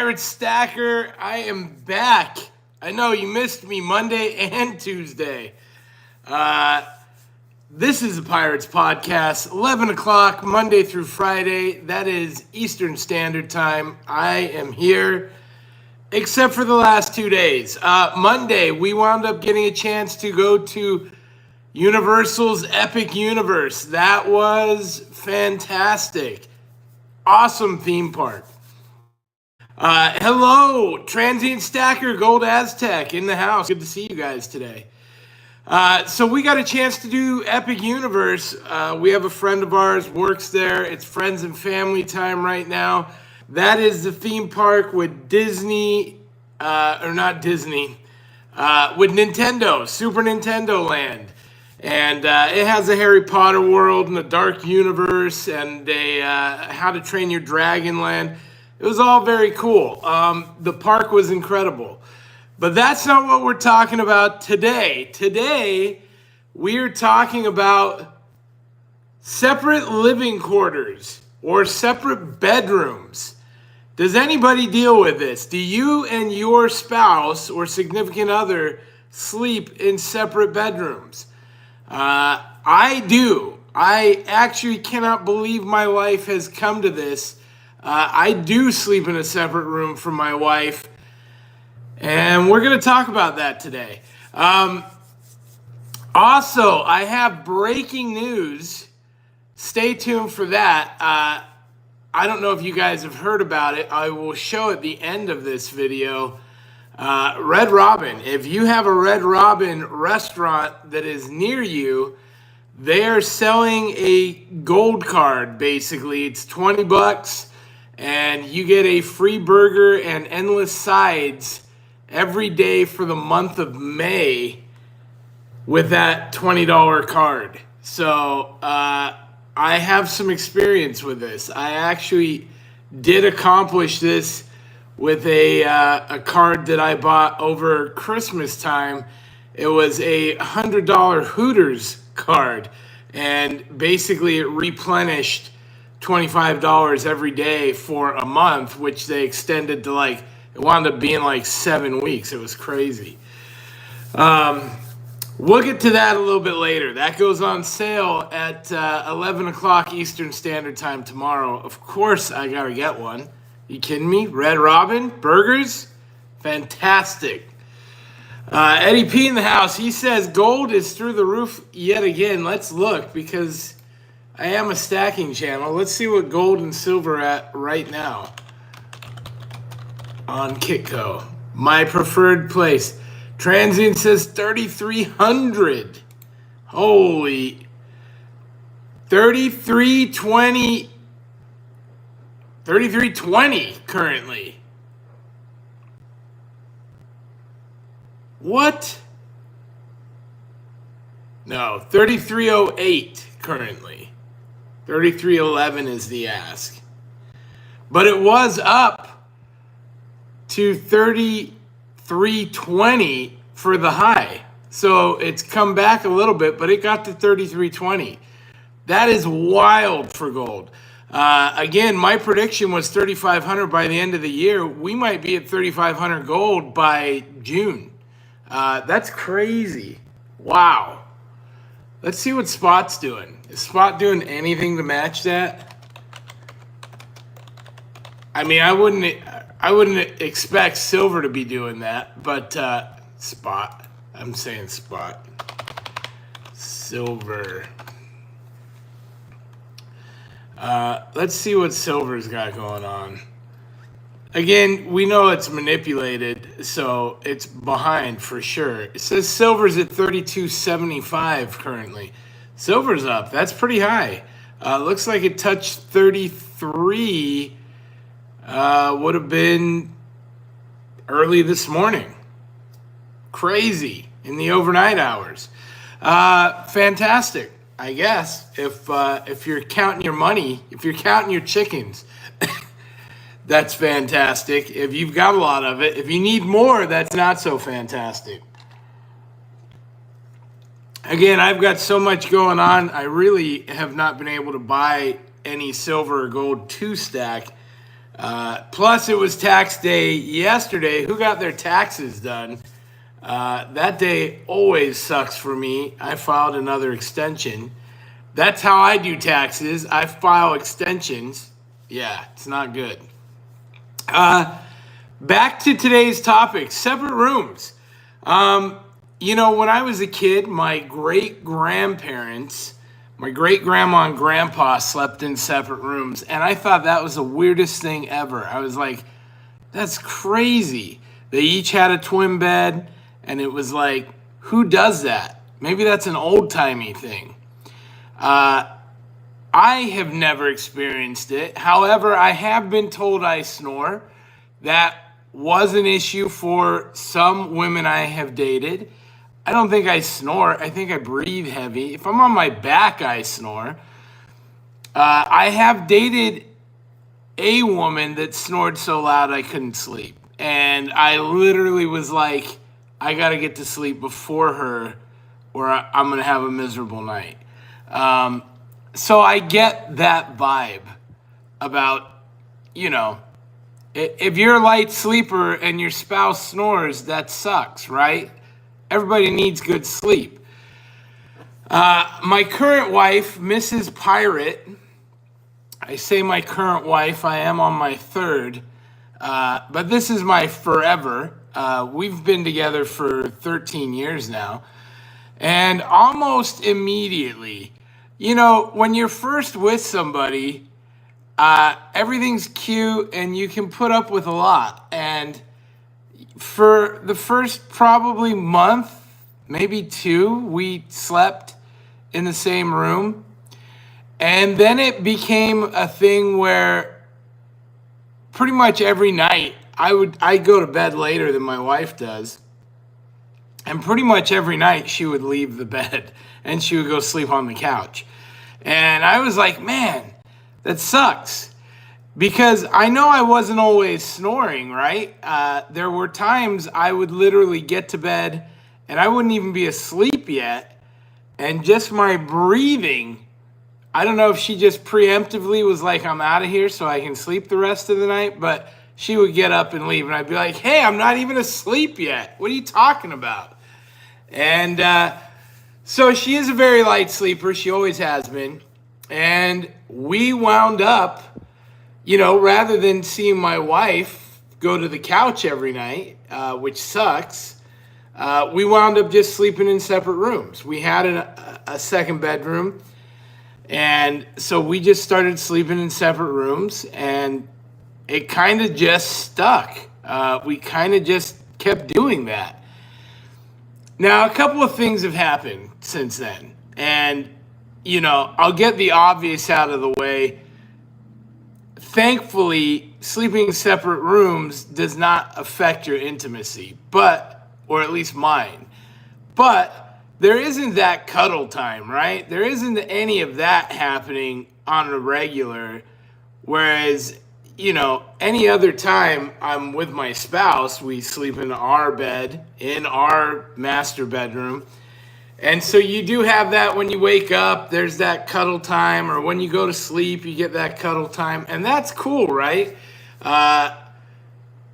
Pirate Stacker. I am back. I know you missed me Monday and Tuesday. This is the Pirates Podcast, 11 o'clock, Monday through Friday. That is Eastern Standard Time. I am here, except for the last 2 days. Monday, we wound up getting a chance to go to Universal's Epic Universe. That was fantastic. Awesome theme park. Hello, Transient Stacker, Gold Aztec in the house. Good to see you guys today. So we got a chance to do Epic Universe. We have a friend of ours works there. It's friends and family time right now. That is the theme park with Disney, or not Disney, with Nintendo, Super Nintendo Land. And it has a Harry Potter world and a Dark Universe and a How to Train Your Dragon Land. It was all very cool. The park was incredible. But that's not what we're talking about today. Today, we're talking about separate living quarters or separate bedrooms. Does anybody deal with this? Do you and your spouse or significant other sleep in separate bedrooms? I do. I actually cannot believe my wife has come to this. I do sleep in a separate room from my wife, and we're going to talk about that today. Also, I have breaking news. Stay tuned for that. I don't know if you guys have heard about it. I will show at the end of this video. Red Robin. If you have a Red Robin restaurant that is near you, they are selling a gold card, basically. It's $20, and you get a free burger and endless sides every day for the month of May with that $20 card. So I have some experience with this. I actually did accomplish this with a card that I bought over Christmas time. It was a $100 Hooters card, and basically it replenished $25 every day for a month, which they extended to it wound up being 7 weeks. It was crazy. We'll get to that a little bit later. That goes on sale at 11 o'clock Eastern Standard Time tomorrow. Of course, I gotta get one. You kidding me? Red Robin burgers, fantastic. Eddie P in the house. He says gold is through the roof yet again. Let's look, because I am a stacking channel. Let's see what gold and silver at right now on Kitco. My preferred place. Transient says 3,300. Holy 3320. 3320 currently. What? No, 3308 currently. 3311 is the ask. But it was up to 3320 for the high. So it's come back a little bit, but it got to 3320. That is wild for gold. Again, my prediction was 3,500 by the end of the year. We might be at 3,500 gold by June. That's crazy. Wow. Let's see what Spot's doing. Is Spot doing anything to match that? I mean, I wouldn't expect silver to be doing that, but Spot. I'm saying Spot. Silver. Let's see what silver's got going on. Again, we know it's manipulated, so it's behind for sure. It says silver's at 32.75 currently. Silver's up. That's pretty high. Looks like it touched 33. Would have been early this morning. Crazy in the overnight hours. Fantastic. I guess if you're counting your money, if you're counting your chickens, that's fantastic. If you've got a lot of it, if you need more, that's not so fantastic. Again, I've got so much going on. I really have not been able to buy any silver or gold to stack. Plus, it was tax day yesterday. Who got their taxes done? That day always sucks for me. I filed another extension. That's how I do taxes. I file extensions. Yeah, it's not good. Back to today's topic, separate rooms. When I was a kid, my great-grandparents, my great-grandma and grandpa slept in separate rooms, and I thought that was the weirdest thing ever. I was like, that's crazy. They each had a twin bed, and it was like, who does that? Maybe that's an old-timey thing. I have never experienced it. However, I have been told I snore. That was an issue for some women I have dated. I don't think I snore. I think I breathe heavy. If I'm on my back, I snore. I have dated a woman that snored so loud I couldn't sleep. And I literally was like, I got to get to sleep before her or I'm going to have a miserable night. So I get that vibe about, if you're a light sleeper and your spouse snores, that sucks, right? Everybody needs good sleep. My current wife, Mrs. Pirate, I say my current wife, I am on my third, but this is my forever. We've been together for 13 years now. And almost immediately, when you're first with somebody, everything's cute and you can put up with a lot. And for the first probably month, maybe 2, we slept in the same room. And then it became a thing where pretty much every night I go to bed later than my wife does. And pretty much every night she would leave the bed and she would go sleep on the couch. And I was like, man, that sucks. Because I know I wasn't always snoring, right? There were times I would literally get to bed and I wouldn't even be asleep yet. And just my breathing, I don't know if she just preemptively was like, I'm out of here so I can sleep the rest of the night. But she would get up and leave. And I'd be like, hey, I'm not even asleep yet. What are you talking about? And so she is a very light sleeper. She always has been. And we wound up, rather than seeing my wife go to the couch every night, which sucks, we wound up just sleeping in separate rooms. We had a second bedroom, and so we just started sleeping in separate rooms, and it kind of just stuck. We kind of just kept doing that. Now, a couple of things have happened since then, and, I'll get the obvious out of the way. Thankfully, sleeping in separate rooms does not affect your intimacy, or at least mine. But there isn't that cuddle time, right? There isn't any of that happening on a regular, whereas, any other time I'm with my spouse, we sleep in our bed, in our master bedroom. And so you do have that when you wake up, there's that cuddle time, or when you go to sleep, you get that cuddle time. And that's cool, right?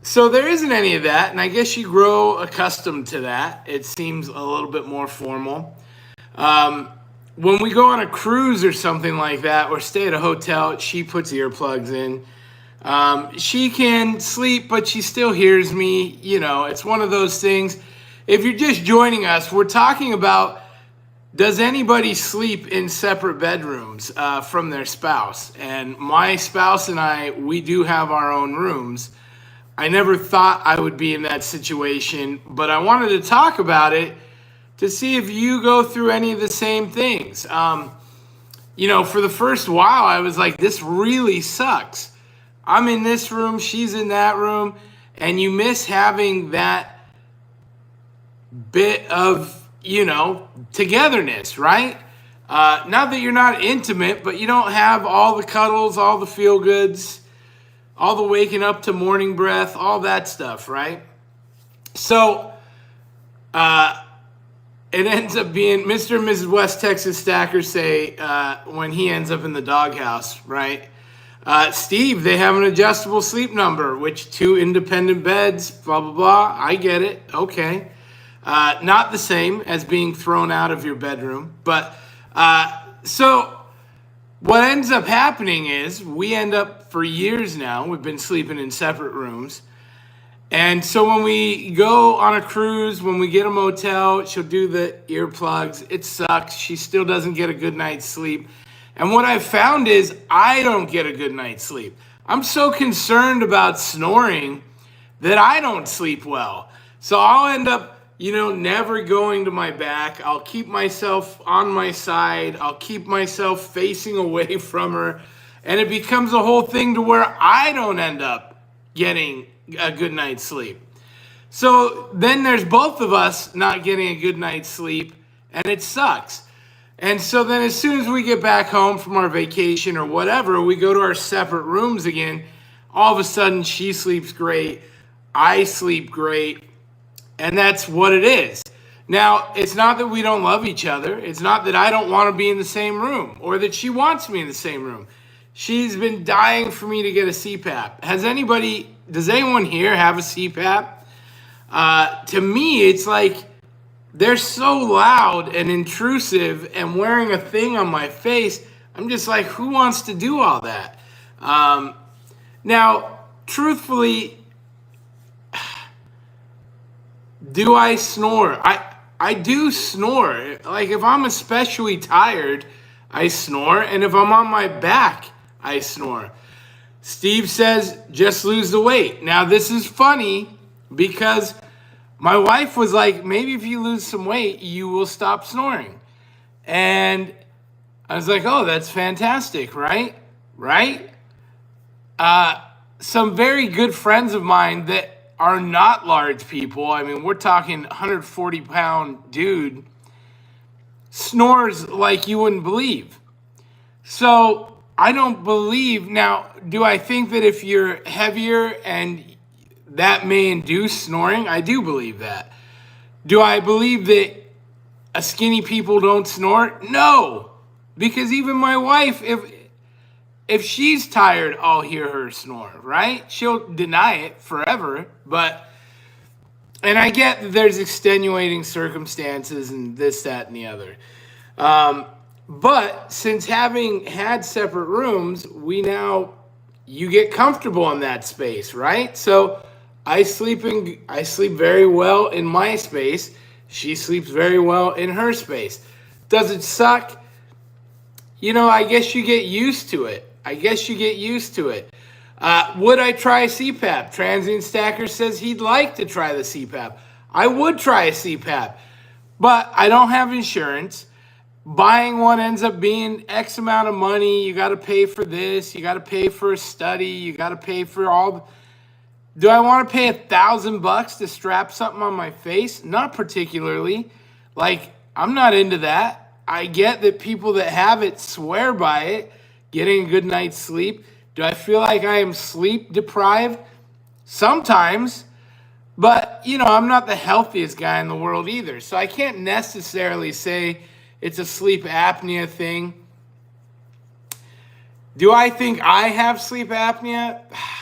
So there isn't any of that. And I guess you grow accustomed to that. It seems a little bit more formal. When we go on a cruise or something like that, or stay at a hotel, she puts earplugs in. She can sleep, but she still hears me. It's one of those things. If you're just joining us, we're talking about, does anybody sleep in separate bedrooms from their spouse? And my spouse and I, we do have our own rooms. I never thought I would be in that situation, but I wanted to talk about it to see if you go through any of the same things. For the first while, I was like, this really sucks. I'm in this room, she's in that room, and you miss having that bit of, togetherness, right? Not that you're not intimate, but you don't have all the cuddles, all the feel-goods, all the waking up to morning breath, all that stuff, right? So, it ends up being Mr. and Mrs. West Texas Stackers say when he ends up in the doghouse, right? Steve, they have an adjustable sleep number, which 2 independent beds, blah, blah, blah. I get it. Okay. Not the same as being thrown out of your bedroom. But so what ends up happening is we end up, for years now, we've been sleeping in separate rooms. And so when we go on a cruise, when we get a motel, she'll do the earplugs. It sucks. She still doesn't get a good night's sleep. And what I've found is I don't get a good night's sleep. I'm so concerned about snoring that I don't sleep well. So I'll end up, never going to my back. I'll keep myself on my side. I'll keep myself facing away from her. And it becomes a whole thing to where I don't end up getting a good night's sleep. So then there's both of us not getting a good night's sleep, and it sucks. And so then as soon as we get back home from our vacation or whatever, we go to our separate rooms again. All of a sudden she sleeps great, I sleep great, and that's what it is. Now, it's not that we don't love each other. It's not that I don't want to be in the same room or that she wants me in the same room. She's been dying for me to get a CPAP. Does anyone here have a CPAP? To me, it's like they're so loud and intrusive, and wearing a thing on my face, I'm just like, who wants to do all that? Now, truthfully, do I snore? I do snore. Like if I'm especially tired, I snore, and if I'm on my back, I snore. Steve says, just lose the weight. Now, this is funny because my wife was like, maybe if you lose some weight, you will stop snoring. And I was like, oh, that's fantastic, right? Right? Some very good friends of mine that are not large people, I mean, we're talking 140-pound dude, snores like you wouldn't believe. So I don't believe, now, do I think that if you're heavier and that may induce snoring? I do believe that. Do I believe that skinny people don't snore? No, because even my wife, if she's tired, I'll hear her snore, right? She'll deny it forever, and I get that there's extenuating circumstances and this, that, and the other. But since having had separate rooms, you get comfortable in that space, right? So I sleep very well in my space. She sleeps very well in her space. Does it suck? I guess you get used to it. Would I try a CPAP? Transient Stacker says he'd like to try the CPAP. I would try a CPAP, but I don't have insurance. Buying one ends up being X amount of money. You got to pay for this. You got to pay for a study. You got to pay for all. Do I want to pay $1,000 to strap something on my face? Not particularly. Like, I'm not into that. I get that people that have it swear by it, getting a good night's sleep. Do I feel like I am sleep deprived? Sometimes. But, I'm not the healthiest guy in the world either. So I can't necessarily say it's a sleep apnea thing. Do I think I have sleep apnea?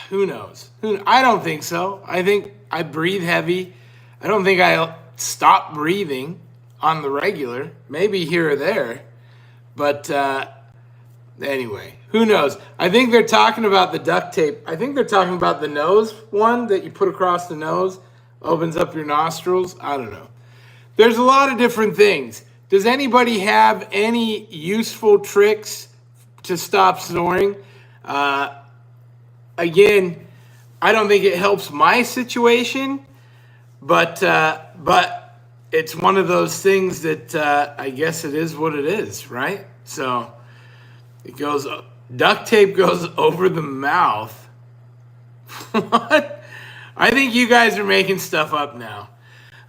Who knows? I don't think so. I think I breathe heavy. I don't think I stop breathing on the regular. Maybe here or there. But anyway, who knows? I think they're talking about the duct tape. I think they're talking about the nose one that you put across the nose, opens up your nostrils. I don't know. There's a lot of different things. Does anybody have any useful tricks to stop snoring? Again, I don't think it helps my situation, but it's one of those things that I guess it is what it is, right? So it goes, duct tape goes over the mouth. What? I think you guys are making stuff up now.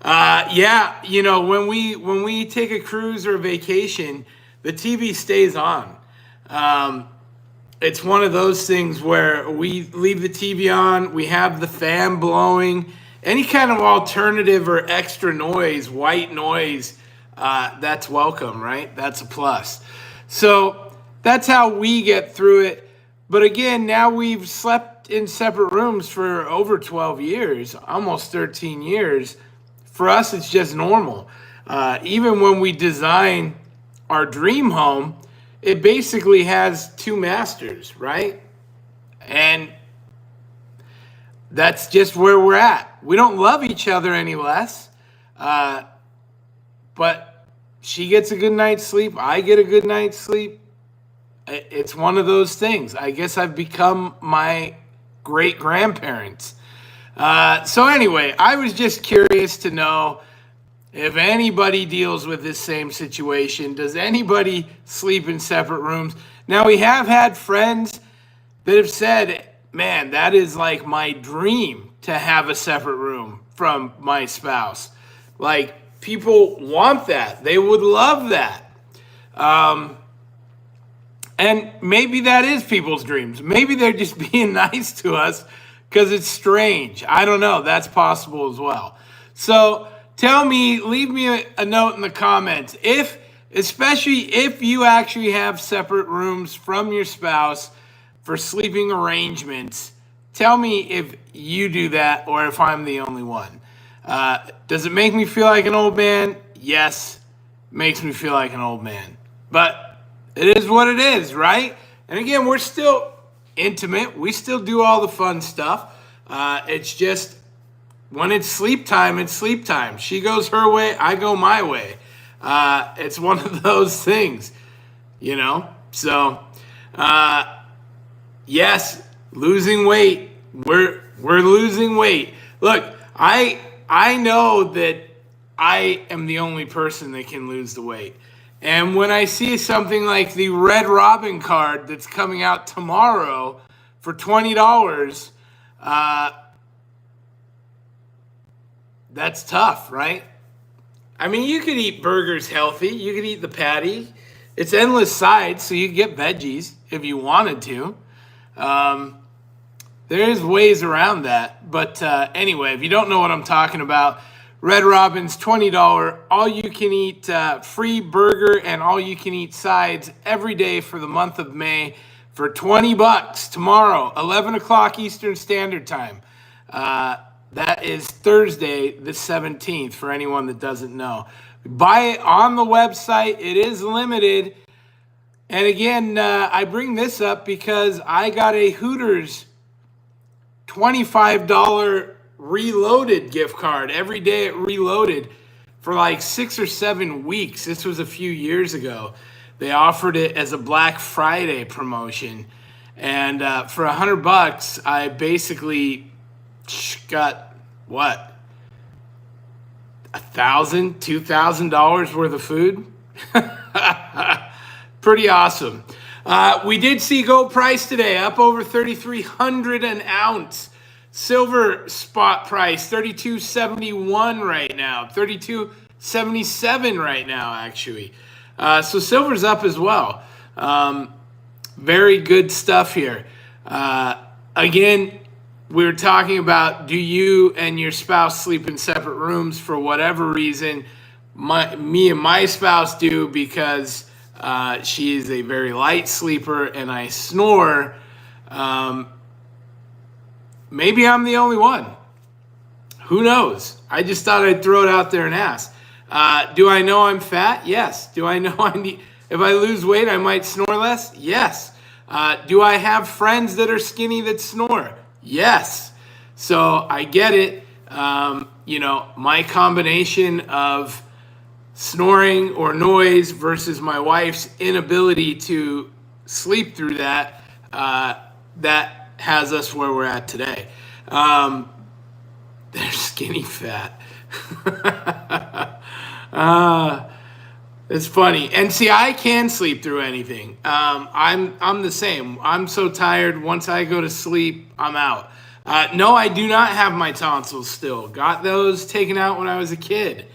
Yeah, when we take a cruise or a vacation, the TV stays on. It's one of those things where we leave the TV on, we have the fan blowing, any kind of alternative or extra noise, white noise, that's welcome, right? That's a plus. So that's how we get through it. But again, now we've slept in separate rooms for over 12 years, almost 13 years. For us, it's just normal. Even when we design our dream home, it basically has two masters, right? And that's just where we're at. We don't love each other any less, but she gets a good night's sleep. I get a good night's sleep. It's one of those things. I guess I've become my great grandparents. So anyway, I was just curious to know if anybody deals with this same situation. Does anybody sleep in separate rooms? Now, we have had friends that have said, man, that is like my dream to have a separate room from my spouse. Like, people want that. They would love that. And maybe that is people's dreams. Maybe they're just being nice to us because it's strange. I don't know. That's possible as well. So tell me, leave me a note in the comments. Especially if you actually have separate rooms from your spouse for sleeping arrangements, tell me if you do that or if I'm the only one. Does it make me feel like an old man? Yes, makes me feel like an old man. But it is what it is, right? And again, we're still intimate. We still do all the fun stuff. It's just when it's sleep time, it's sleep time. She goes her way, I go my way. It's one of those things, you know? So, yes, losing weight. We're losing weight. Look, I know that I am the only person that can lose the weight. And when I see something like the Red Robin card that's coming out tomorrow for $20, that's tough, right? I mean, you could eat burgers healthy. You could eat the patty. It's endless sides, so you get veggies if you wanted to. There's ways around that. But anyway, if you don't know what I'm talking about, Red Robin's $20 all-you-can-eat free burger and all-you-can-eat sides every day for the month of May for $20 tomorrow, 11 o'clock Eastern Standard Time. That is Thursday the 17th for anyone that doesn't know. Buy it on the website. It is limited. And again, I bring this up because I got a Hooters $25 Reloaded gift card every day at Reloaded for like 6 or 7 weeks. This was a few years ago. They offered it as a Black Friday promotion, and for $100 I basically got what, $2,000 worth of food. Pretty awesome. We did see gold price today up over 3,300 an ounce. Silver spot price, $32.71 right now, $32.77 right now, actually. So silver's up as well. Very good stuff here. Again, we were talking about, do you and your spouse sleep in separate rooms for whatever reason? Me and my spouse do because she is a very light sleeper and I snore. Maybe I'm the only one. Who knows? I just thought I'd throw it out there and ask. Do I know I'm fat? Yes. Do I know if I lose weight, I might snore less? Yes. Do I have friends that are skinny that snore? Yes. So I get it. My combination of snoring or noise versus my wife's inability to sleep through that, that has us where we're at today. They're skinny fat. It's funny. And see, I can sleep through anything. I'm the same. I'm so tired. Once I go to sleep, I'm out. No, I do not have my tonsils still. Got those taken out when I was a kid.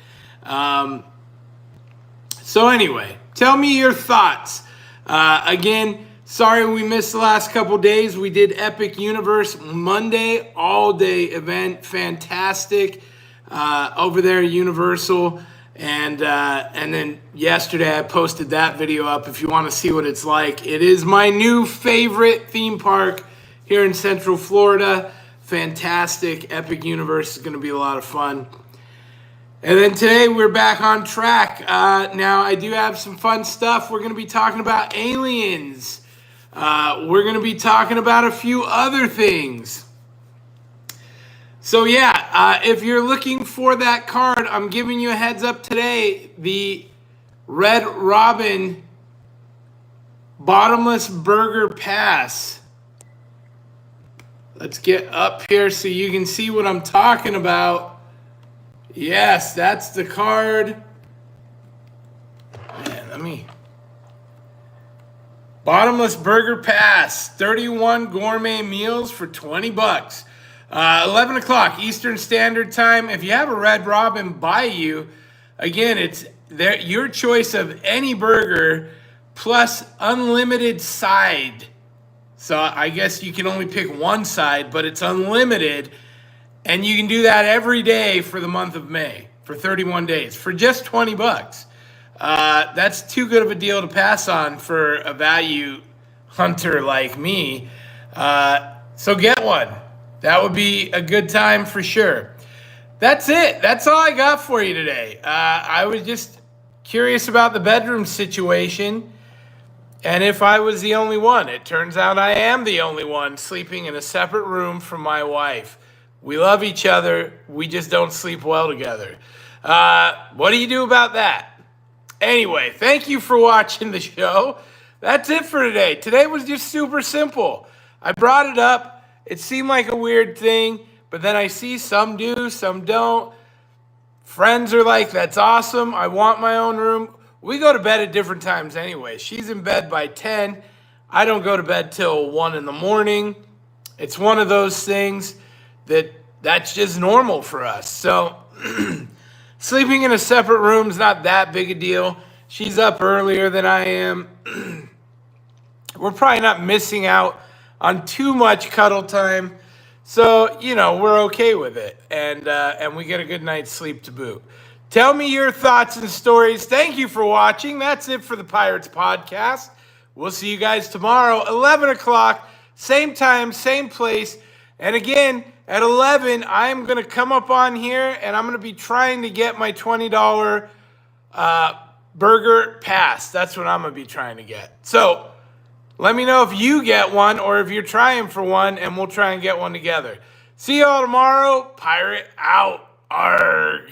So anyway, tell me your thoughts. Again, sorry we missed the last couple days. We did Epic Universe Monday, all-day event. Fantastic over there at Universal. And then yesterday I posted that video up if you want to see what it's like. It is my new favorite theme park here in Central Florida. Fantastic. Epic Universe is going to be a lot of fun. And then today we're back on track. Now I do have some fun stuff. We're going to be talking about aliens. We're going to be talking about a few other things. So yeah, if you're looking for that card, I'm giving you a heads up today. The Red Robin Bottomless Burger Pass. Let's get up here so you can see what I'm talking about. Yes, that's the card. Man, Bottomless Burger Pass. 31 gourmet meals for 20 bucks. 11 o'clock Eastern Standard Time. If you have a Red Robin by you, again, it's your choice of any burger plus unlimited side. So I guess you can only pick one side, but it's unlimited. And you can do that every day for the month of May for 31 days for just 20 bucks. That's too good of a deal to pass on for a value hunter like me. So get one. That would be a good time for sure. That's it. That's all I got for you today. I was just curious about the bedroom situation and if I was the only one. It turns out I am the only one sleeping in a separate room from my wife. We love each other. We just don't sleep well together. What do you do about that? Anyway, thank you for watching the show. That's it for today. Today was just super simple. I brought it up. It seemed like a weird thing, but then I see some do, some don't. Friends are like, that's awesome. I want my own room. We go to bed at different times anyway. She's in bed by 10. I don't go to bed till 1 in the morning. It's one of those things that's just normal for us. So sleeping in a separate room is not that big a deal. She's up earlier than I am. We're probably not missing out on too much cuddle time. So, we're okay with it. And we get a good night's sleep to boot. Tell me your thoughts and stories. Thank you for watching. That's it for the Pirates Podcast. We'll see you guys tomorrow, 11 o'clock, same time, same place. And again, at 11, I'm going to come up on here and I'm going to be trying to get my $20 burger pass. That's what I'm going to be trying to get. So let me know if you get one or if you're trying for one, and we'll try and get one together. See y'all tomorrow. Pirate out. Arghhhhh.